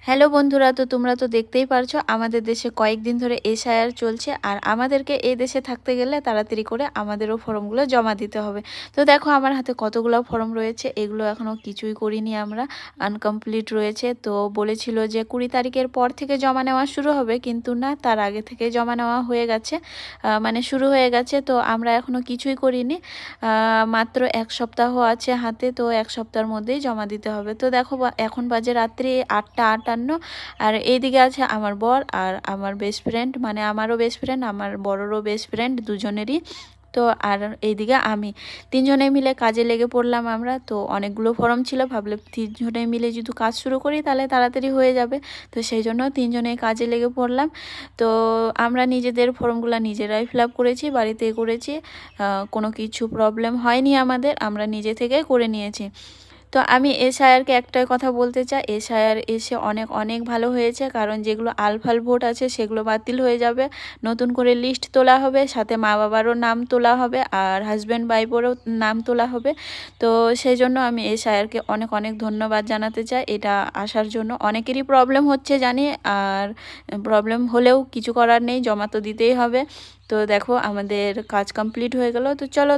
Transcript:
Hello বন্ধুরা, তো তোমরা তো দেখতেই পারছো আমাদের দেশে কয়েকদিন ধরে এসআইআর চলছে। আর আমাদেরকে এই দেশে থাকতে গেলে তাড়াতাড়ি করে আমাদেরও ফর্মগুলো জমা দিতে হবে। তো দেখো আমার হাতে কতগুলো ফর্ম রয়েছে, এগুলো এখনও কিছুই করিনি, আমরা আনকমপ্লিট রয়েছে। তো বলেছিল যে 20 তারিখের পর থেকে জমা নেওয়া শুরু হবে, কিন্তু না, তার আগে থেকে জমা নেওয়া হয়ে গেছে, মানে শুরু হয়ে গেছে। তো আমরা এখনও কিছুই করিনি, মাত্র 1 সপ্তাহ আছে হাতে, তো 1 সপ্তাহের মধ্যেই জমা দিতে হবে। তো দেখো এখন বাজে রাত্রি 8টা 58। আর এইদিকে আছে আমার বর আর আমার বেস্ট ফ্রেন্ড, মানে আমারও বেস্ট ফ্রেন্ড, আমার বড়রও বেস্ট ফ্রেন্ড, দুজনেরই। তো আর এইদিকে আমি, তিনজনে মিলে কাজে লেগে পড়লাম আমরা। তো অনেকগুলো ফর্ম ছিল, ভাবলে তিনজনে মিলে যদি কাজ শুরু করি তাহলে তাড়াতাড়ি হয়ে যাবে। তো সেই জন্য তিনজনে কাজে লেগে পড়লাম। তো আমরা নিজেদের ফর্মগুলো নিজেরাই ফিল আপ করেছি, বাড়িতে করেছি, কোনো কিছু প্রবলেম হয়নি আমাদের, আমরা নিজে থেকে করে নিয়েছি। তো আমি এসআইআরকে একটাই কথা বলতে চাই, এসআইআর এসে অনেক অনেক ভালো হয়েছে, কারণ যেগুলো আলফাল ভোট আছে সেগুলো বাতিল হয়ে যাবে, নতুন করে লিস্ট তোলা হবে, সাথে মা বাবারও নাম তোলা হবে আর হাজব্যান্ড ওয়াইফেরও নাম তোলা হবে। তো সেই জন্য আমি এসআইআরকে অনেক অনেক ধন্যবাদ জানাতে চাই এটা আসার জন্য। অনেকেরই প্রবলেম হচ্ছে জানি, আর প্রবলেম হলেও কিছু করার নেই, জমা তো দিতেই হবে। তো দেখো আমাদের কাজ কমপ্লিট হয়ে গেল। তো চলো।